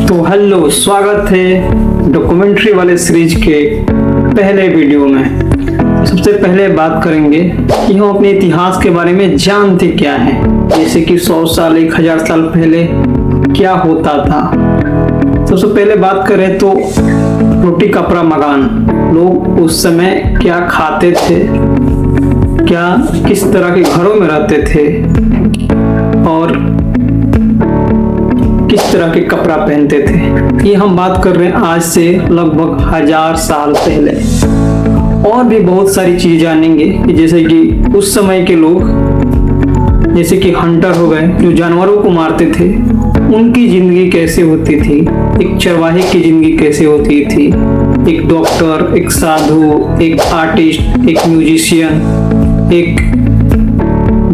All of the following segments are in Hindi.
तो हेलो, स्वागत है डॉक्यूमेंट्री वाले सीरीज के पहले वीडियो में। सबसे पहले बात करेंगे कि हम अपने इतिहास के बारे में जानते क्या हैं, जैसे कि 100 साल 1000 साल पहले क्या होता था। सबसे पहले बात करें तो रोटी कपड़ा मकान, लोग उस समय क्या खाते थे, क्या किस तरह के घरों में रहते थे और किस तरह के कपड़ा पहनते थे। ये हम बात कर रहे हैं आज से लगभग 1000 साल पहले। और भी बहुत सारी चीज जानेंगे कि जैसे कि उस समय के लोग जैसे कि हंटर हो गए, जो जानवरों को मारते थे, उनकी जिंदगी कैसे होती थी, एक चरवाहे की जिंदगी कैसे होती थी, एक डॉक्टर, एक साधु, एक आर्टिस्ट, एक म्यूजिशियन, एक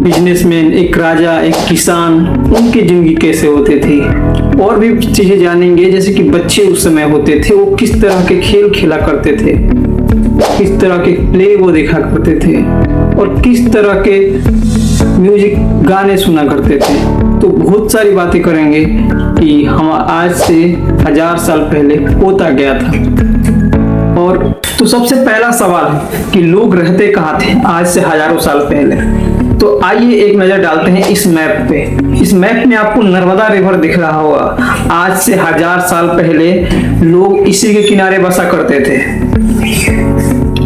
बिजनेसमैन, एक राजा, एक किसान, उनकी जिंदगी कैसे होती थी। और भी चीजें जानेंगे जैसे कि बच्चे उस समय होते थे, वो किस तरह के खेल खेला करते थे, किस तरह के प्ले वो देखा करते थे और किस तरह के म्यूजिक गाने सुना करते थे। तो बहुत सारी बातें करेंगे कि हम आज से 1000 साल पहले होता गया था। और तो सबसे पहला सवाल है कि लोग रहते कहाँ थे आज से हजारों साल पहले। तो आइए एक नजर डालते हैं इस मैप पे। इस मैप में आपको नर्मदा रिवर दिख रहा होगा। आज से 1000 साल पहले लोग इसी के किनारे बसा करते थे।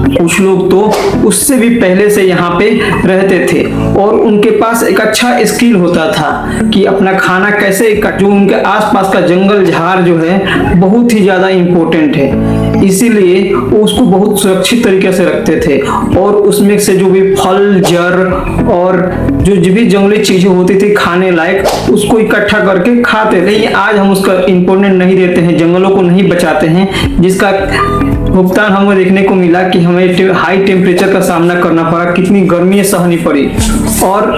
कुछ लोग तो उससे भी पहले से यहाँ पे रहते थे और उनके पास एक अच्छा स्किल होता था कि अपना खाना कैसे, जो उनके आसपास का जंगल झाड़ जो है बहुत ही ज्यादा इम्पोर्टेंट है, इसीलिए वो उसको बहुत सुरक्षित तरीके से रखते थे और उसमें से जो भी फल, जड़ और जो भी जंगली चीजें होती थी खाने लायक, उसको इकट्ठा करके खाते थे। लेकिन आज हम उसका इम्पोर्टेंट नहीं देते हैं, जंगलों को नहीं बचाते हैं, जिसका भुगतान हमें देखने को मिला कि हमें हाई टेम्परेचर का सामना करना पड़ा, कितनी गर्मी सहनी पड़ी। और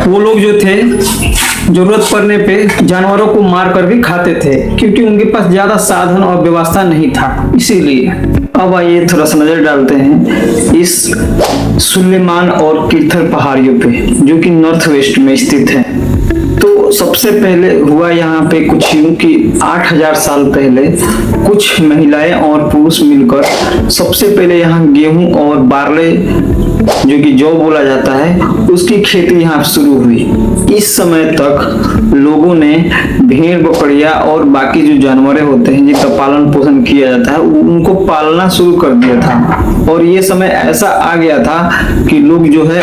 वो लोग जो थे जरूरत पड़ने पे जानवरों को मार कर भी खाते थे, क्योंकि उनके पास ज्यादा साधन और व्यवस्था नहीं था। इसीलिए अब आइए थोड़ा सा नजर डालते हैं इस सुलेमान और किर्थर पहाड़ियों पे, जो कि नॉर्थ वेस्ट में स्थित है। तो सबसे पहले हुआ यहाँ पे कुछ यूं कि 8000 साल पहले कुछ महिलाएं और पुरुष मिलकर सबसे पहले यहाँ गेहूं और बार्ले, जो कि जौ बोला जाता है, उसकी खेती यहाँ शुरू हुई। इस समय तक लोगों ने भेड़, बकरिया और बाकी जो जानवर होते हैं जिनका पालन पोषण किया जाता है, उनको पालना शुरू कर दिया था। और ये समय ऐसा आ गया था कि लोग जो है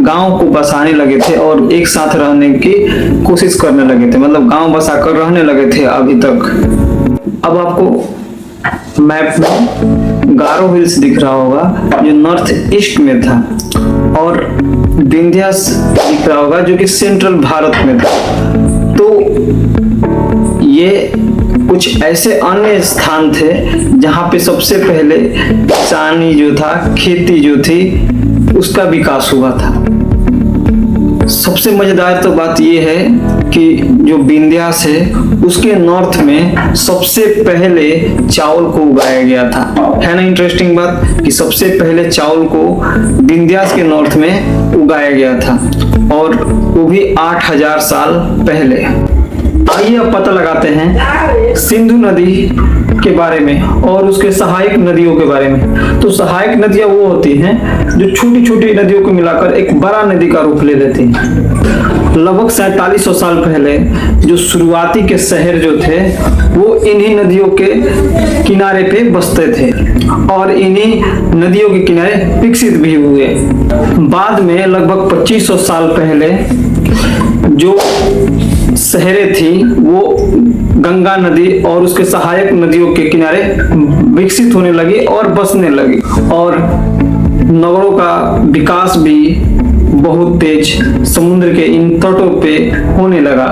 गांव को बसाने लगे थे और एक साथ रहने की कोशिश करने लगे थे, मतलब गांव बसाकर रहने लगे थे अभी तक। अब आपको मैप में गारो हिल्स दिख रहा होगा जो नॉर्थ ईस्ट में था, और विंध्यास दिख रहा होगा जो कि सेंट्रल भारत में था। तो ये कुछ ऐसे अन्य स्थान थे जहाँ पे सबसे पहले किसानी जो था, खेती जो थी, उसका विकास हुआ था। सबसे मजेदार तो बात यह है कि जो विंध्यास है उसके नॉर्थ में सबसे पहले चावल को उगाया गया था। है ना इंटरेस्टिंग बात कि सबसे पहले चावल को विंध्यास के नॉर्थ में उगाया गया था, और वो भी 8000 साल पहले। आइए अब पता लगाते हैं सिंधु नदी के बारे में और उसके सहायक नदियों के बारे में। तो सहायक नदियां वो होती हैं जो छोटी छोटी नदियों को मिलाकर एक बड़ा नदी का रूप ले लेती हैं। लगभग 4700 साल पहले जो शुरुआती के शहर जो थे वो इन्हीं नदियों के किनारे पे बसते थे और इन्हीं नदियों के किनारे विकसित भी हुए। बाद में लगभग 2500 साल पहले जो शहरें थी वो गंगा नदी और उसके सहायक नदियों के किनारे विकसित होने लगी और बसने लगी, और नगरों का विकास भी बहुत तेज समुद्र के इन तटों पे होने लगा।